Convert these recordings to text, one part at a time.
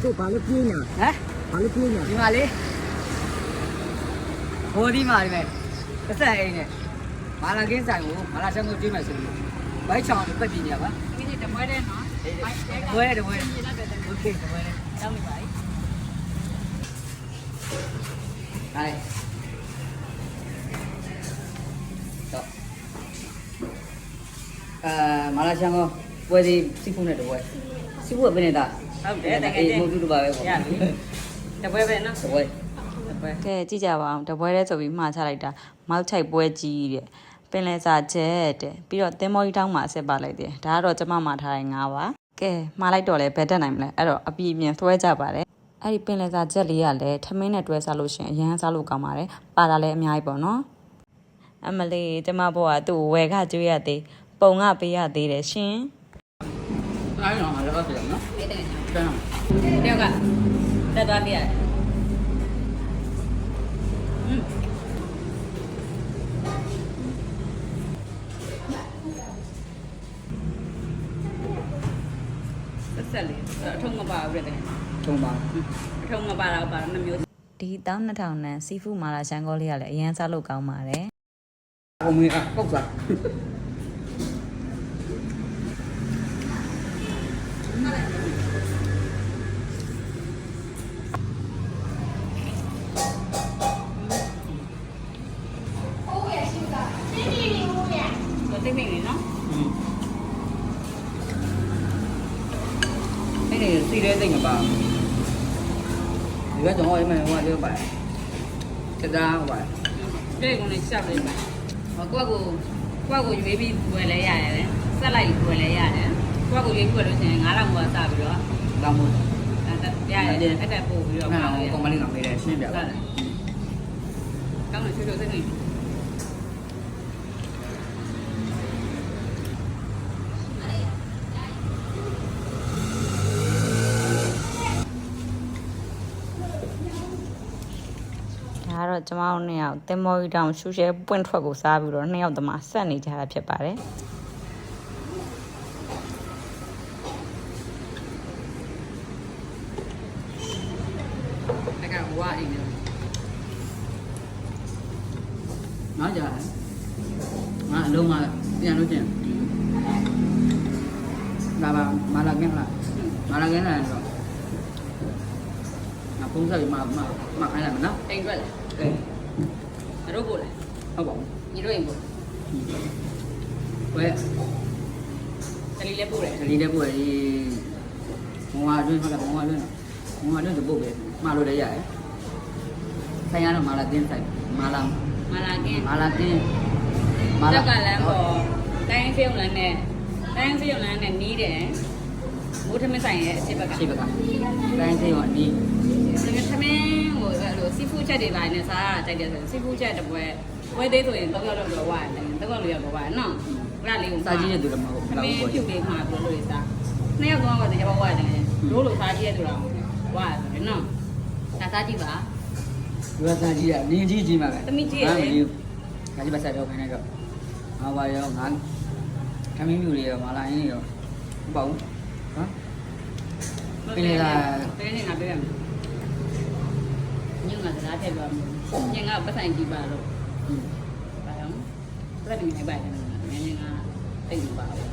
တို့ဘာလို့ပြေးနေဟမ်ဘာလို့ပြေးနေဒီမှာလေဟိုဒီမှာဒီမဲ့တစ်ဆက်အိမ်နဲ့မာလာကင်းဆိုင်ကိုမာလာချမ်းကိုပြေးမယ်ဆိုလို့ဘိုက်ချောင်းကိုပက်ပြေးနေရပါဒီနေ့တပွဲတဲ့နော်တပွဲတဲ့โอเคတပွဲတဲ့တောင်းနေပါပြီဟဲ့တော့မာလာချမ်းကိုပွဲစီစီဖုန်းနဲ့တပွဲစီဖုန်းကဘယ်နဲ့တာဟုတ်တယ်တကယ်ကြီးမဟုတ်ဘူးပါပဲပေါ့ရပြီတပွဲပဲနော်တပွဲကဲကြည့်ကြပါအောင်တပွဲတဲ့ဆိုပြီးမှားချလိုက်တာမောက်ချိုက်ပွဲကြီးတဲ့ပင်လယ်စာချက်တဲ့ပြီးတော့သင်းမောကြီးတောင်းမှာအဆက်ပါလိုက်တယ်ဒါကတော့ကျမမှာထားတဲ့ငါးပါကဲမှားလိုက်တော့လဲဘယ်တက်နိုင်မလဲအဲ့တော့အပြည့်အမြင်သွဲကြပါတယ်အဲ့ဒီပင်လယ်စာချက်လေးကလည်းထမင်းနဲ့တွဲစားလို့ရှင်အရန်စားလို့ကောင်းပါတယ်ပါတာလည်းအများကြီးပေါ့နော်အမလေးကျမဘောကသူ့ဝယ်ခကျွေးရသေးပုံကပေးရသေးတယ်ရှင်အားလုံးအားလုံးပြောနော်တဲ့တဲ့တယောက်ကတက်သွားပြရတယ်ဆက်လေးအထုံးမပါဘူးတဲ့ထုံးပါအထုံးမပါတော့ပါနှမျိုးဒီ1200နဲ့စီဖူမာလာရှန်ကောလေးကလည်းအရန်စားလို့ကောင်းပါတယ်ဟိုမင်းပုတ်စားတိတ်မိနေနော်အဲ့ဒီစီရဲတိတ်မပါဒီကကြောင့်အဲ့မှာဟိုလေးပါစတားပါတဲ့ကောင်လေးရှောက်လေးပါကိုယ့်ကိုရွေးပြီးဝယ်လဲရတယ်ဆက်လိုက်ဝယ်လဲရတယ်ကိုယ့်ကိုရွေးပြီးဝယ်လို့ရှိရင်9000ဘွားစပြီးတော့ကောင်းမို့ရတယ်အဲ့တက်ပို့ပြီးတော့ကောင်မလေးကပေးတယ်ရှင်းပြပါကောင်းလို့ချိုးချိုးစိတ်နေဒါကတော့ကျမတို့နှစ်ယောက်သင်္ဘောကြီးတောင်ရှူရှဲပွင့်ထွက်ကိုစားပြီးတော့နှစ်ယောက်တမဆက်နေကြတာဖြစ်ပါတယ်တကယ်ဝါအိမ်နော်ကြတယ်ငါအလုံးမပြန်လို့ကျင်ဒါပါမာလာကင်းလားမာလာကင်းလားတော့ငါပုံစံမှာခိုင်းလိုက်မနော်အိမ်ထွက်လားအေးအတော့ပို့လားဟုတ်ပါဘူးညီတို့အိမ်ပို့ဝဲတလီလည်းပို့တယ်ဒီဘုံဝါအတွင်းဟုတ်လားဘုံဝါအတွင်းတပုတ်ပဲမှားလို့လည်းရတယ်ဆိုင်ရတော့မာလာကင်းဆိုင်မာလာကင်းတက်ကလမ်းပေါ်တိုင်းဖျုံလမ်းနဲ့နီးတယ်မိုးထမင်းဆိုင်ရဲ့အရှိဘက်ကတိုင်းဖျုံအနီးဒီထမင်းဟိုအဲ့လိုစီဖူးချက်တွေပါနေစားတိုက်တယ်ဆိုစီဖူးချက်တစ်ပွဲဝဲသေးဆိုရင်3ယောက်တော့ဝါတယ်3ယောက်4ယောက်တော့ဝါနော်အဲ့ဒါလေးကိုစားကြည့်ရတူတယ်မဟုတ်ဘူးမင်းပြုတ်လေးမှာပြောလို့ရစား2ယောက်3ယောက်ကတည်းကဝါတယ်လို့လို့စားကြည့်ရတူတော့ဝါတယ်နော်ဒါစားကြည့်ပါဒီကစားကြည့်ရနင်းကြီးမှာပဲသမီးကြည့်ရတယ်ငါဒီပါစားတော့ခိုင်းလိုက်တော့ငါဝါရောငါခမင်းမြူတွေရောမာလာရင်းတွေရောမပေါ့ဘူးဟမ်ပြင်းနေတာပြင်းနေငါပြရမယ်ညငါစကားထည့်ပါမယ်ညငါပတ်ဆိုင်ကြည့်ပါလို့ဘာရောပြတ်နေနေပါတယ်ညငါတိတ်ပါဘူး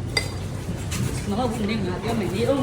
မဟုတ်ဘူးနေငါပြောမယ်နေအောင်